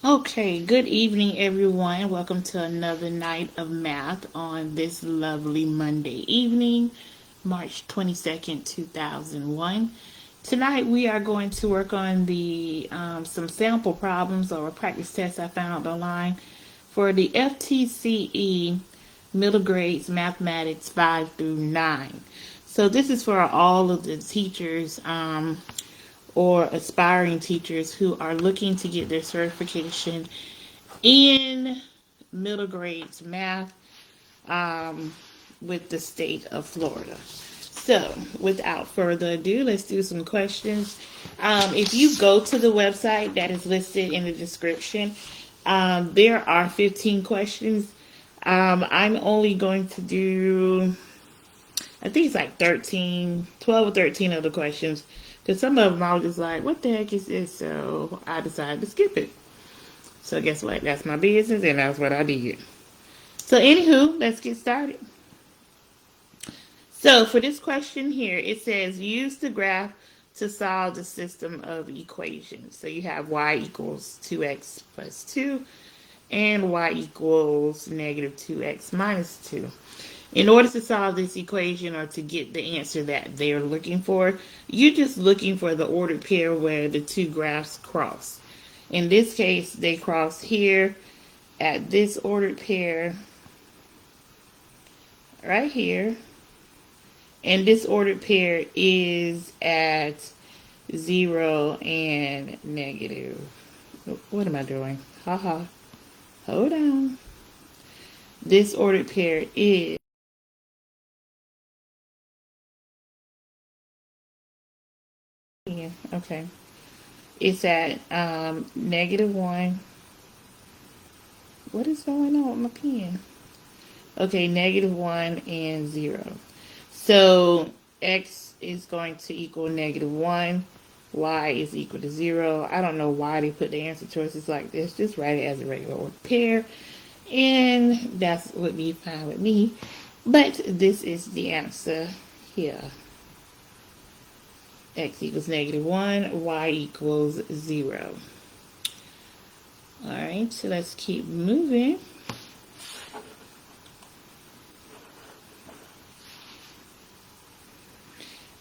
Okay, good evening, everyone. Welcome to another night of math on this lovely Monday evening, March 22nd, 2001. Tonight, we are going to work on the some sample problems or practice tests I found online for the FTCE middle grades mathematics 5 through 9. So this is for all of the teachers or aspiring teachers who are looking to get their certification in middle grades math with the state of Florida. So, without further ado, let's do some questions. If you go to the website that is listed in the description, there are 15 questions. I'm only going to do, I think it's like 13, 12 or 13 of the questions. Because some of them I was just like, what the heck is this? So I decided to skip it. So guess what? That's my business, and that's what I did. So anywho, let's get started. So for this question here, it says use the graph to solve the system of equations. So you have y equals 2x plus 2 and y equals negative 2x minus 2. In order to solve this equation or to get the answer that they're looking for, you're just looking for the ordered pair where the two graphs cross. In this case, they cross here at this ordered pair right here. And this ordered pair is at 0 and negative. What am I doing? Haha. Hold on. This ordered pair is okay. It's at negative 1. What is going on with my pen? Okay, negative 1 and 0. So x is going to equal negative 1. Y is equal to 0. I don't know why they put the answer choices like this. Just write it as a regular ordered pair. And that's would be fine with me. But this is the answer here. X equals negative 1. Y equals 0. Alright, so let's keep moving.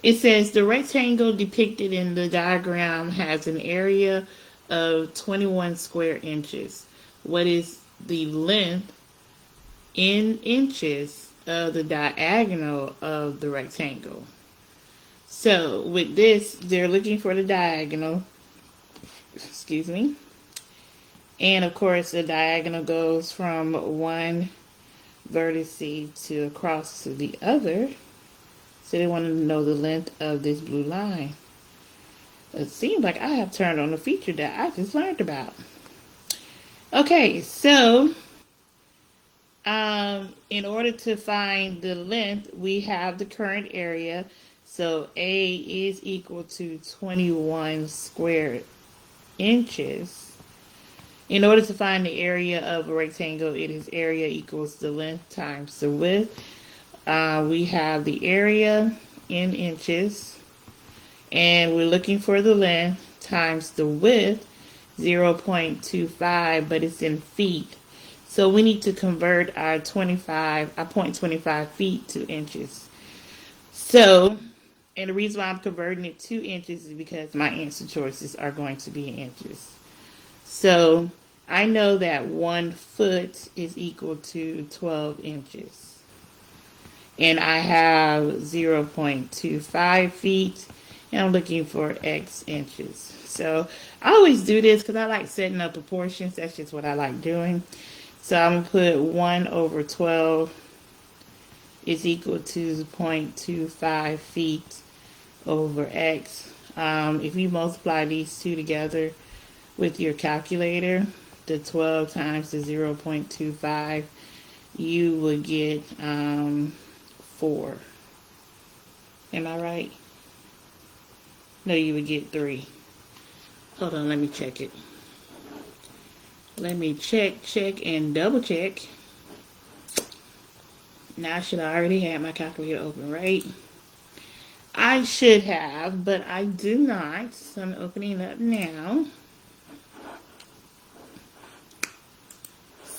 It says the rectangle depicted in the diagram has an area of 21 square inches. What is the length in inches of the diagonal of the rectangle? So with this, they're looking for the diagonal. Excuse me. And of course, the diagonal goes from one vertex to across to the other. So they want to know the length of this blue line. It seems like I have turned on a feature that I just learned about. Okay, so in order to find the length, we have the current area. So A is equal to 21 square inches. In order to find the area of a rectangle, it is area equals the length times the width. We have the area in inches, and we're looking for the length times the width, 0.25, but it's in feet. So we need to convert our 0.25 feet to inches. So, and the reason why I'm converting it to inches is because my answer choices are going to be in inches. So I know that 1 foot is equal to 12 inches. And I have 0.25 feet, and I'm looking for x inches. So I always do this because I like setting up proportions. That's just what I like doing. So I'm going to put 1 over 12 is equal to 0.25 feet over x. If you multiply these two together with your calculator, the 12 times the 0.25, you would get 4. Am I right? No, you would get 3. Hold on, let me check it. Let me check, and double check. Now I should have already had my calculator open, right? I should have, but I do not. So I'm opening it up now.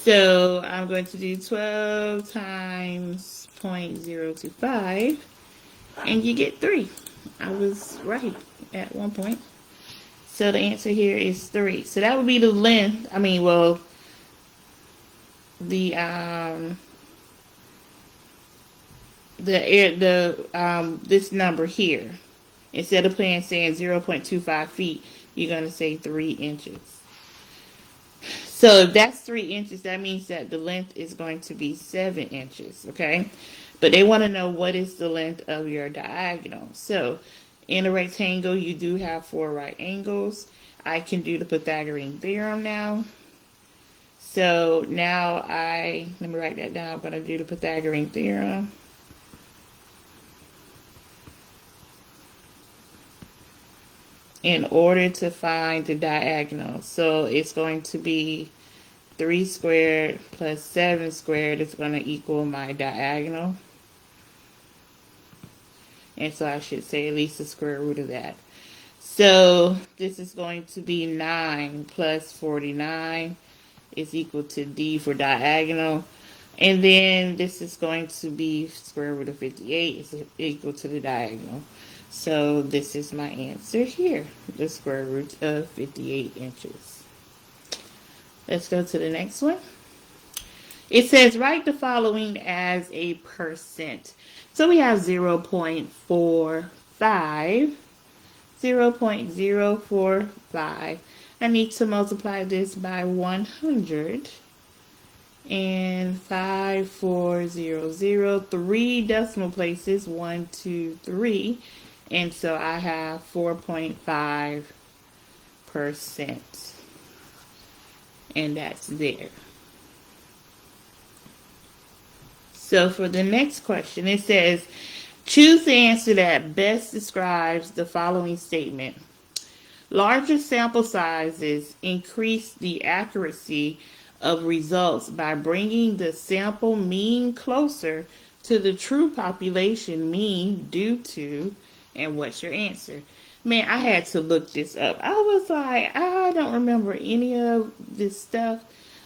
So I'm going to do 12 times 0.025, and you get 3. I was right at one point. So the answer here is 3. So that would be the length. I mean, well, this number here. Instead of saying 0.25 feet, you're going to say 3 inches. So if that's 3 inches, that means that the length is going to be 7 inches, okay? But they want to know what is the length of your diagonal. So in a rectangle, you do have 4 right angles. I can do the Pythagorean theorem now. So now let me write that down. I'm going to do the Pythagorean theorem. In order to find the diagonal. So it's going to be 3 squared plus 7 squared is going to equal my diagonal. And so I should say at least the square root of that. So this is going to be 9 plus 49 is equal to D for diagonal. And then this is going to be square root of 58 is equal to the diagonal. So this is my answer here, the square root of 58 inches. Let's go to the next one. It says write the following as a percent. So we have 0.45, 0.045. I need to multiply this by 100. And 5400, 3 decimal places, 1, 2, 3. And so I have 4.5%. And that's there. So for the next question, it says, choose the answer that best describes the following statement. Larger sample sizes increase the accuracy of results by bringing the sample mean closer to the true population mean due to, and what's your answer? Man, I had to look this up. I was like, I don't remember any of this stuff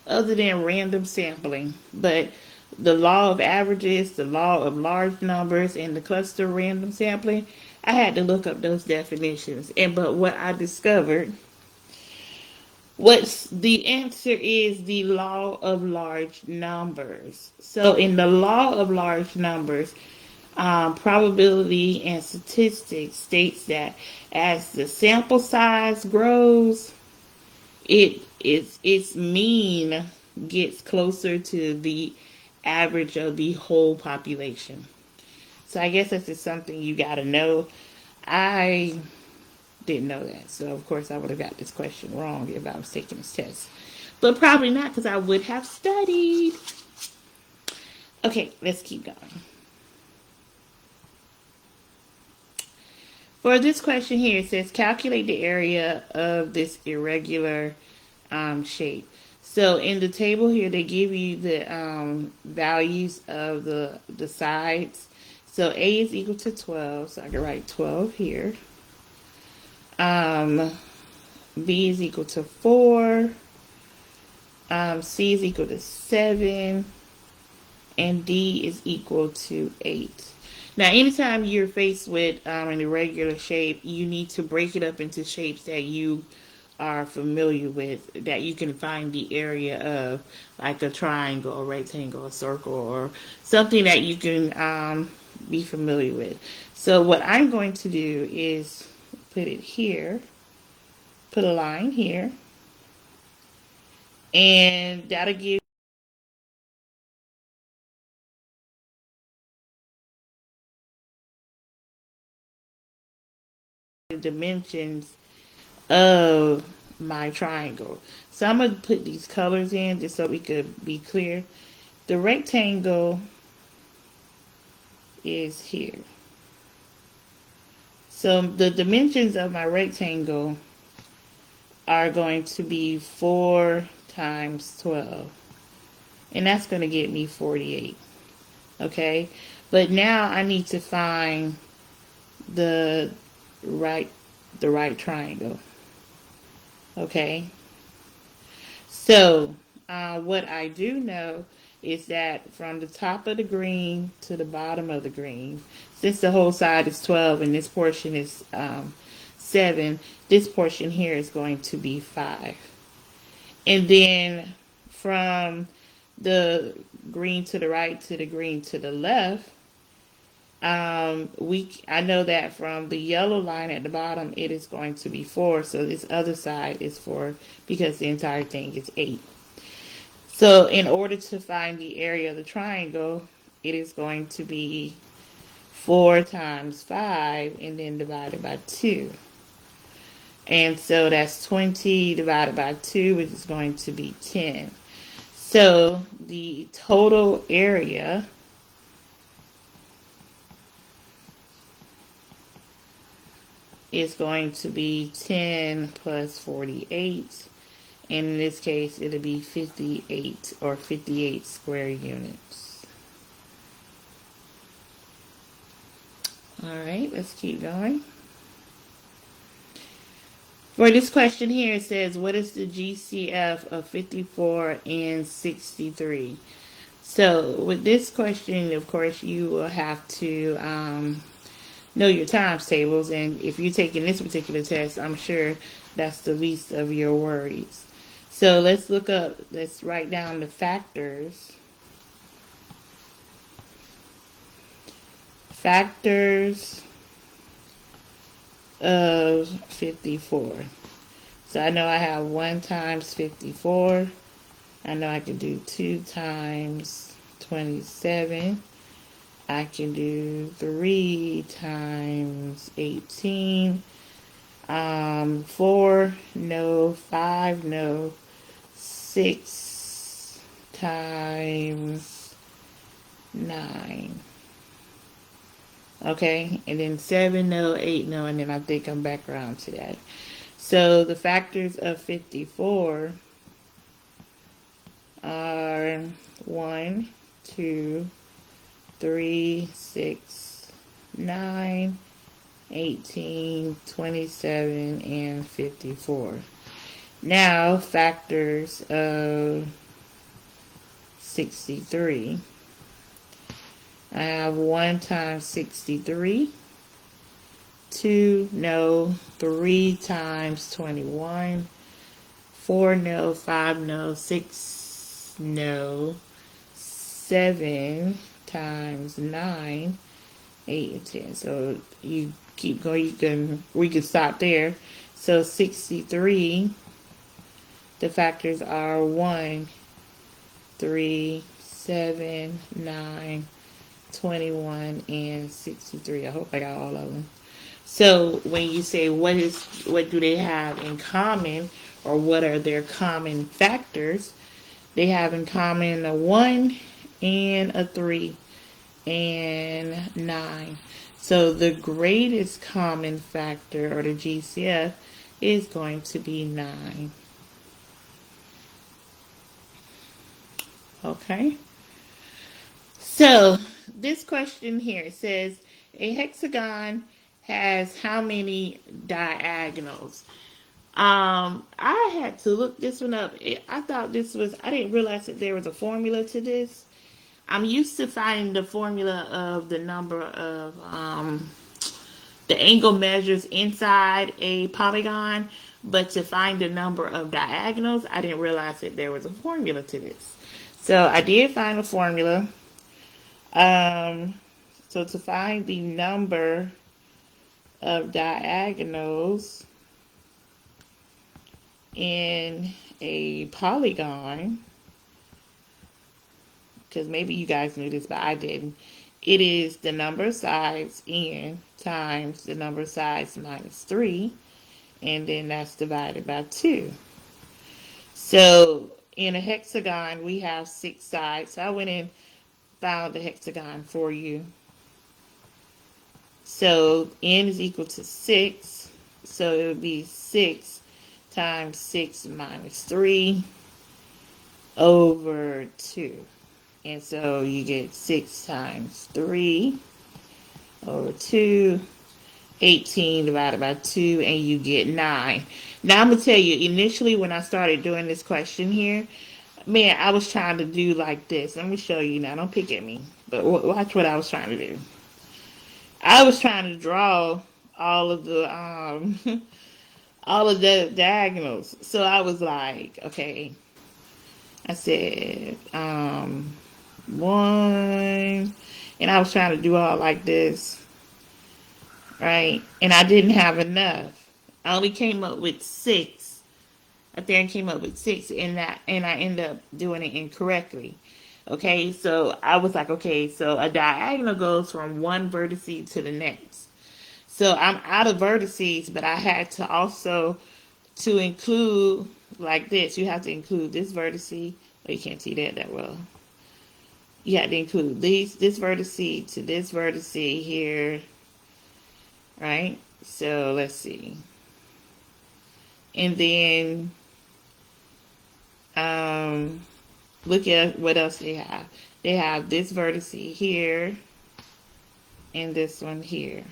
other than random sampling. But the law of averages, the law of large numbers, and the cluster random sampling, I had to look up those definitions. But what I discovered, what's the answer is the law of large numbers. So in the law of large numbers, probability and statistics states that as the sample size grows, its mean gets closer to the average of the whole population. So I guess this is something you got to know. I didn't know that. So, of course, I would have got this question wrong if I was taking this test. But probably not, because I would have studied. Okay, let's keep going. For this question here, it says calculate the area of this irregular shape. So in the table here, they give you the values of the sides. So A is equal to 12, so I can write 12 here. B is equal to 4. C is equal to 7. And D is equal to 8. Now, anytime you're faced with an irregular shape, you need to break it up into shapes that you are familiar with, that you can find the area of, like a triangle, a rectangle, a circle, or something that you can be familiar with. So what I'm going to do is put it here, put a line here, and that'll give the dimensions of my triangle. So I'm going to put these colors in just so we could be clear. The rectangle is here. So the dimensions of my rectangle are going to be 4 times 12. And that's going to get me 48. Okay? But now I need to find the right triangle. Okay? So what I do know is that from the top of the green to the bottom of the green, since the whole side is 12 and this portion is 7, this portion here is going to be 5. And then from the green to the right to the green to the left, I know that from the yellow line at the bottom, it is going to be 4. So this other side is 4 because the entire thing is 8. So in order to find the area of the triangle, it is going to be 4 times 5 and then divided by 2. And so that's 20 divided by 2, which is going to be 10. So the total area is going to be 10 plus 48. And in this case, it'll be 58 or 58 square units. All right, let's keep going. For this question here, it says, what is the GCF of 54 and 63? So with this question, of course, you will have to know your times tables. And if you're taking this particular test, I'm sure that's the least of your worries. So let's write down the factors. Factors of 54. So I know I have 1 times 54. I know I can do 2 times 27. I can do 3 times 18. 4, no. 5, no. 6 times 9. Okay, and then 7, no. 8, no. And then I think I'm back around to that. So the factors of 54 are 1, 2, 3, 6, 9, 18, 27, and 54. Now, factors of 63. I have 1 times 63. 2, no. 3 times 21. 4, no. 5, no. 6, no. 7 times 9. 8 and 10. So you keep going. We can stop there. So 63. The factors are 1, 3, 7, 9, 21, and 63. I hope I got all of them. So when you say what do they have in common, or what are their common factors, they have in common a 1 and a 3 and 9. So the greatest common factor, or the GCF, is going to be 9. Okay. So this question here says a hexagon has how many diagonals? I had to look this one up. I didn't realize that there was a formula to this. I'm used to finding the formula of the number of the angle measures inside a polygon, but to find the number of diagonals, I didn't realize that there was a formula to this. So I did find a formula. So to find the number of diagonals in a polygon, because maybe you guys knew this, but I didn't. It is the number of sides, n, times the number of sides minus 3, and then that's divided by 2. So in a hexagon, we have 6 sides. So I went and found the hexagon for you. So n is equal to 6. So it would be 6 times 6 minus 3 over 2. And so you get 6 times 3 over 2, 18 divided by 2, and you get 9. Now I'm going to tell you, initially when I started doing this question here, Man, I was trying to do like this. Let me show you now. Don't pick at me. But watch what I was trying to do. I was trying to draw all of the all of the diagonals. So I was like, okay. I said one, and I was trying to do all like this, right? And I didn't have enough. I only came up with six. I think I came up with six, and I ended up doing it incorrectly. Okay, so I was like, okay, so a diagonal goes from one vertice to the next. So I'm out of vertices, but I had to also to include like this. You have to include this vertice. Oh, you can't see that well. You have to include this vertice to this vertice here, right? So let's see. And then look at what else they have. They have this vertice here and this one here.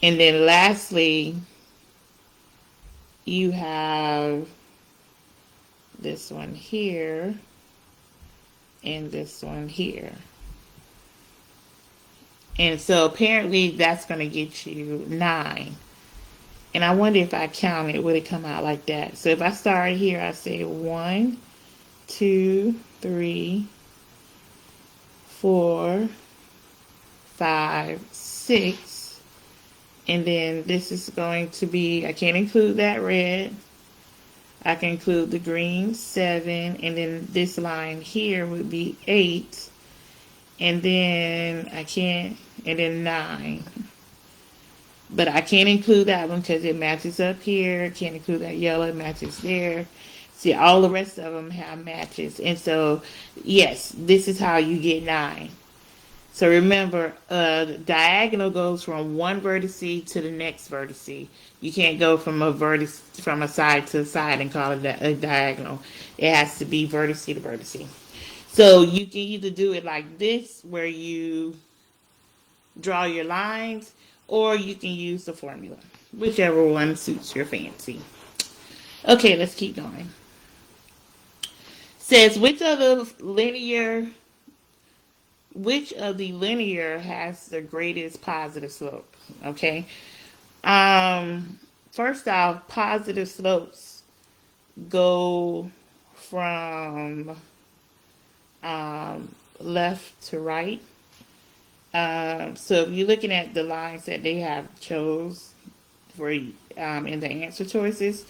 And then lastly, you have this one here and this one here. And so apparently that's going to get you 9. And I wonder if I count it, would it come out like that? So if I start here, I say 1, 2, 3, 4, 5, 6. And then this is going to be, I can't include that red. I can include the green, 7. And then this line here would be 8. And then I can't, and then 9. But I can't include that one because it matches up here. Can't include that yellow, it matches there. See, all the rest of them have matches. And so, yes, this is how you get 9. So remember, the diagonal goes from one vertice to the next vertice. You can't go from a side to side and call it a diagonal. It has to be vertice to vertice. So you can either do it like this, where you draw your lines, or you can use the formula, whichever one suits your fancy. Okay, let's keep going. Says which of the linear has the greatest positive slope? Okay. First off, positive slopes go from left to right. So if you're looking at the lines that they have chose for in the answer choices,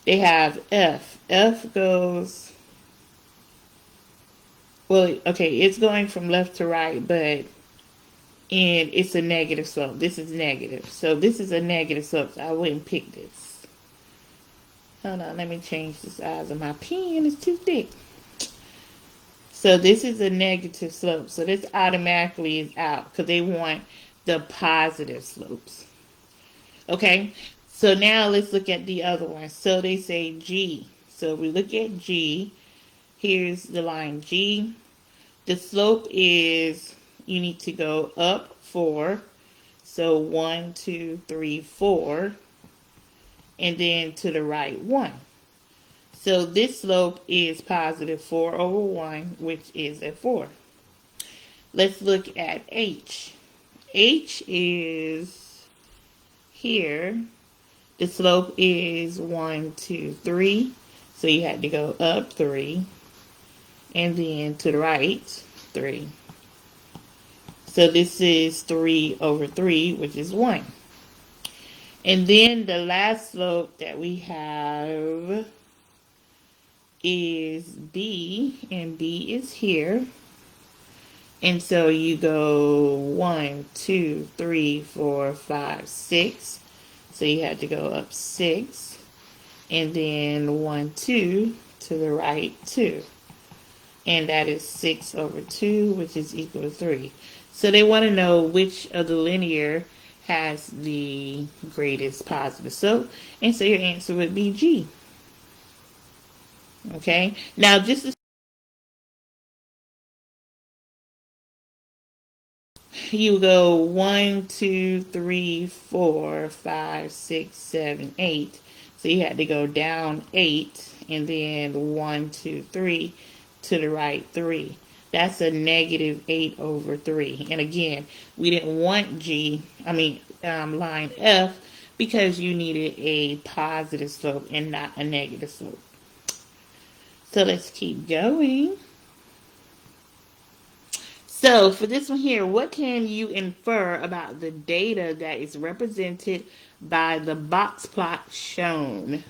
they have F. F goes, well, okay, it's going from left to right, but and it's a negative slope. This is negative. So this is a negative slope. So I wouldn't pick this. Hold on, let me change the size of my pen. It's too thick. So this is a negative slope. So this automatically is out because they want the positive slopes. Okay, so now let's look at the other one. So they say G. So we look at G. Here's the line G. The slope is, you need to go up 4. So 1, 2, 3, 4. And then to the right 1. So this slope is positive 4 over 1, which is a 4. Let's look at H. H is here. The slope is 1, 2, 3. So you had to go up 3. And then to the right, 3. So this is 3 over 3, which is 1. And then the last slope that we have is B, and B is here. And so you go 1, 2, 3, 4, 5, 6. So you had to go up 6. And then 1, 2 to the right, 2. And that is 6 over 2, which is equal to 3. So they want to know which of the linear has the greatest positive slope. And so your answer would be G. Okay. Now, just to you go 1, 2, 3, 4, 5, 6, 7, 8. So you had to go down 8 and then 1, 2, 3 to the right 3. That's a negative 8 over 3. And again, we didn't want line F because you needed a positive slope and not a negative slope. So let's keep going. So for this one here, what can you infer about the data that is represented by the box plot shown?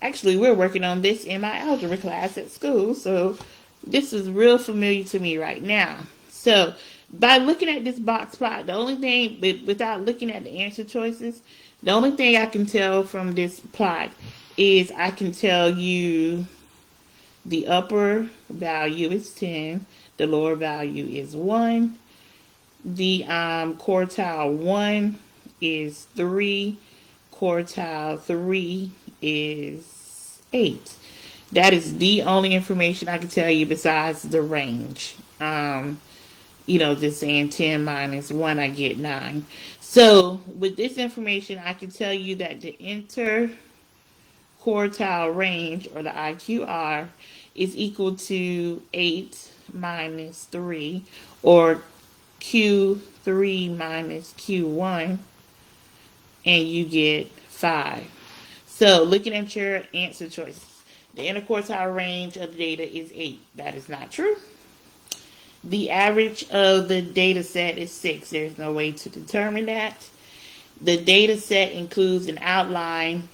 Actually, we're working on this in my algebra class at school, so this is real familiar to me right now. So by looking at this box plot, the only thing, without looking at the answer choices, the only thing I can tell from this plot is I can tell you the upper value is 10, the lower value is 1, the quartile 1 is 3, quartile 3 is 8. That is the only information I can tell you besides the range. Just saying 10 minus 1, I get 9. So with this information, I can tell you that the interquartile range, or the IQR, is equal to 8 minus 3, or Q3 minus Q1, and you get 5. So looking at your answer choices, the interquartile range of the data is 8. That is not true. The average of the data set is 6. There's no way to determine that. The data set includes an outline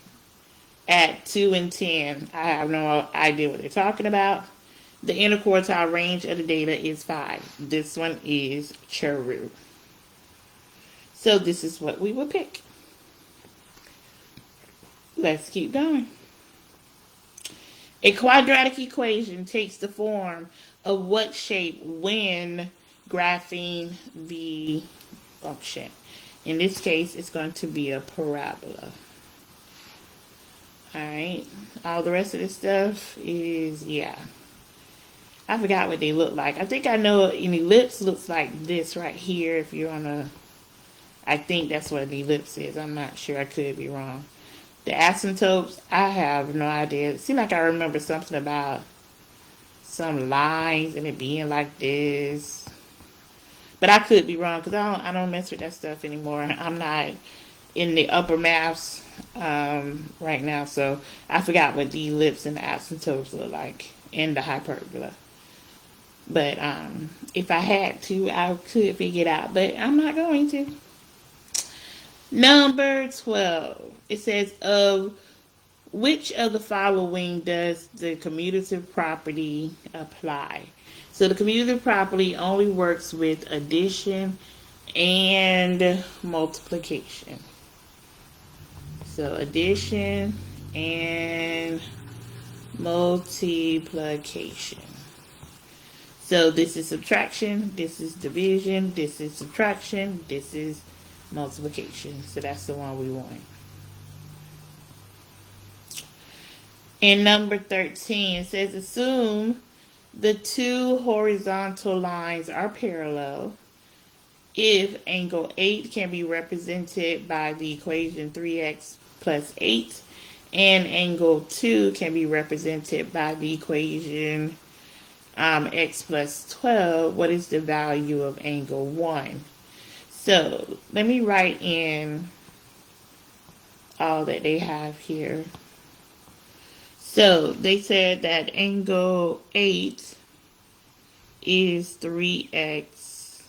at 2 and 10. I have no idea what they're talking about. The interquartile range of the data is 5. This one is true. So this is what we will pick. Let's keep going. A quadratic equation takes the form of what shape when graphing the function? In this case, it's going to be a parabola. Alright, all the rest of this stuff is, I forgot what they look like. I think I know an ellipse looks like this right here. If you're on I think that's what an ellipse is. I'm not sure. I could be wrong. The asymptotes, I have no idea. It seems like I remember something about some lines and it being like this. But I could be wrong because I don't mess with that stuff anymore. I'm not in the upper maths right now, so I forgot what the ellipse and the asymptotes look like in the hyperbola. But if I had to, I could figure it out, but I'm not going to. Number 12. It says, of which of the following does the commutative property apply? So the commutative property only works with addition and multiplication. So addition and multiplication. So this is subtraction, this is division, this is subtraction, this is multiplication. So that's the one we want. In number 13, it says assume the two horizontal lines are parallel if angle 8 can be represented by the equation 3x plus 8 and angle 2 can be represented by the equation x plus 12. What is the value of angle 1? So let me write in all that they have here. So they said that angle 8 is 3x.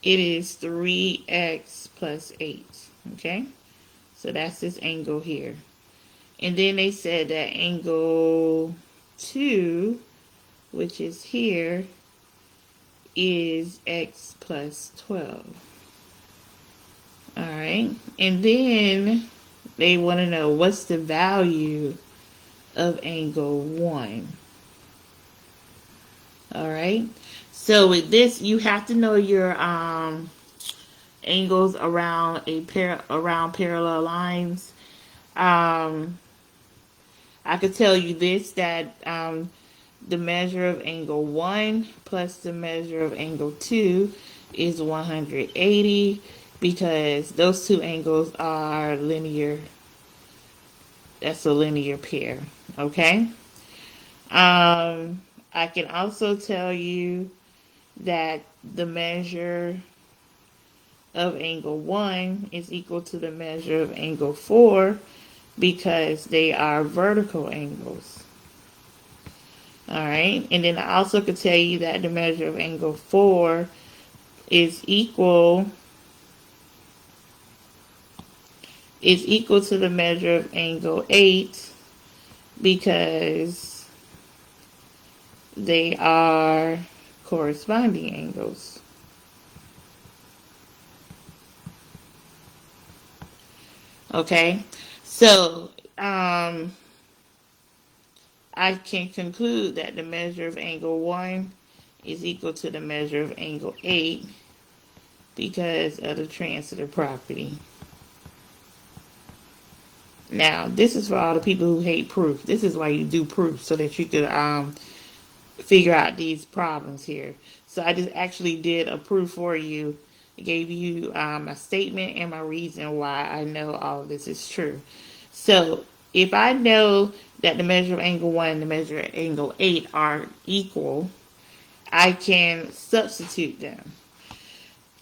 It is 3x plus 8. Okay? So that's this angle here. And then they said that angle 2, which is here, is x plus 12. Alright? And then they want to know what's the value of angle 1. Alright? So with this, you have to know your angles around parallel lines. I could tell you this, that the measure of angle 1 plus the measure of angle 2 is 180 because those two angles are linear That's a linear pair. Okay. I can also tell you that the measure of angle 1 is equal to the measure of angle 4 because they are vertical angles. Alright, and then I also could tell you that the measure of angle 4 is equal to the measure of angle 8 because they are corresponding angles. Okay, so I can conclude that the measure of angle 1 is equal to the measure of angle 8 because of the transitive property. Now, this is for all the people who hate proof. This is why you do proof, so that you could figure out these problems here. So I just actually did a proof for you. I gave you a statement and my reason why I know all of this is true. So if I know that the measure of angle 1 and the measure of angle 8 are equal, I can substitute them.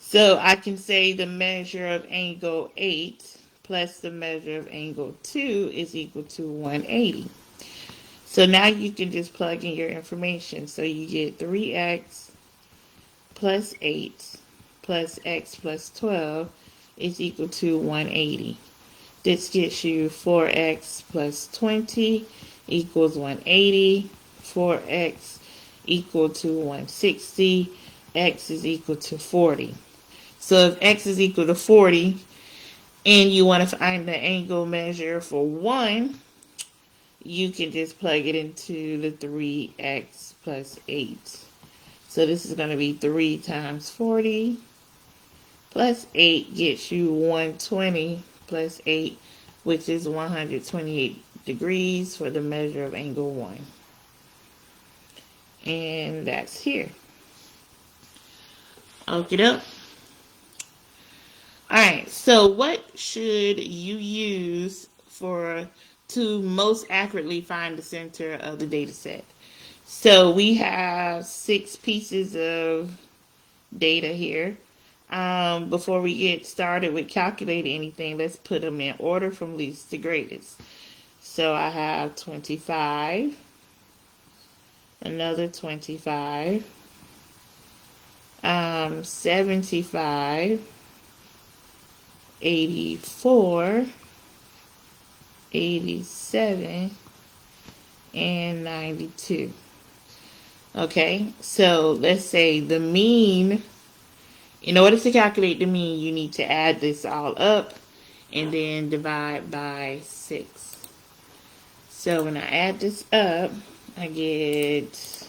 So I can say the measure of angle 8 plus the measure of angle 2 is equal to 180. So now you can just plug in your information. So you get 3x plus 8 plus x plus 12 is equal to 180. This gets you 4x plus 20 equals 180. 4x equal to 160. X is equal to 40. So if x is equal to 40 and you want to find the angle measure for 1, you can just plug it into the 3x plus 8. So this is going to be 3 times 40 plus 8 gets you 120 plus 8, which is 128 degrees for the measure of angle 1. And that's here. Okie doke. Alright, so what should you use to most accurately find the center of the data set? So we have 6 pieces of data here. Before we get started with calculating anything, let's put them in order from least to greatest. So I have 25, another 25, 75, 84, 87, and 92. Okay, so let's say the mean. In order to calculate the mean, you need to add this all up and then divide by 6. So when I add this up, I get,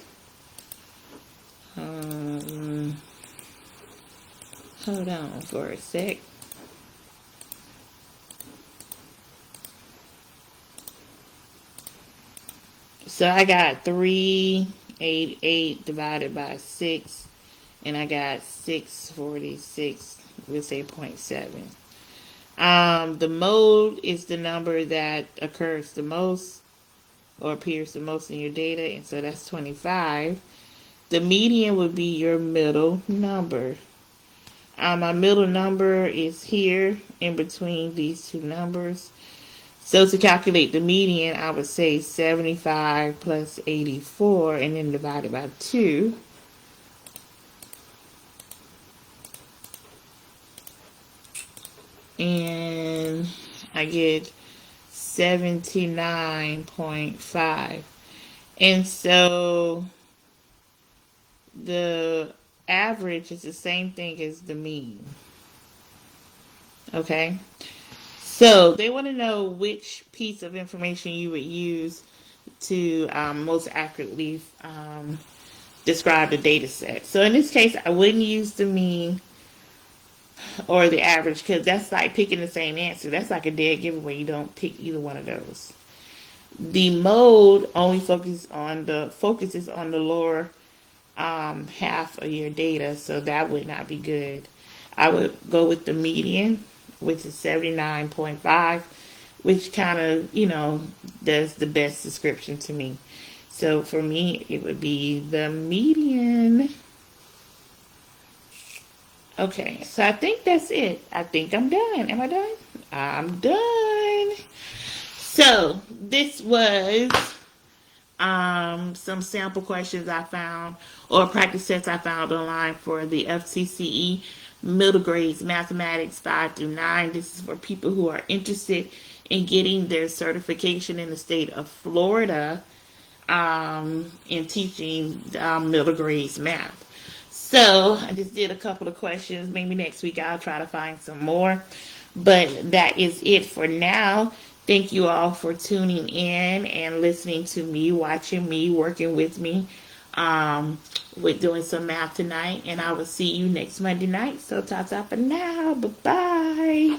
hold on for a sec. So I got 388 divided by 6. And I got 646, we'll say 0.7. The mode is the number that occurs the most or appears the most in your data, and so that's 25. The median would be your middle number. My middle number is here in between these two numbers. So to calculate the median, I would say 75 plus 84 and then divide it by 2. And I get 79.5. And so the average is the same thing as the mean. Okay? So they want to know which piece of information you would use to most accurately describe the data set. So in this case, I wouldn't use the mean or the average, because that's like picking the same answer. That's like a dead giveaway. You don't pick either one of those. The mode only focuses on the lower half of your data, so that would not be good. I would go with the median, which is 79.5, which kind of, does the best description to me. So for me, it would be the median. Okay, so I think that's it. I think I'm done. Am I done? I'm done. So this was some sample questions I found, or practice sets I found online for the FTCE middle grades mathematics 5 through 9. This is for people who are interested in getting their certification in the state of Florida in teaching middle grades math. So I just did a couple of questions. Maybe next week I'll try to find some more. But that is it for now. Thank you all for tuning in and listening to me, watching me, working with me with doing some math tonight. And I will see you next Monday night. So ta-ta for now. Bye-bye.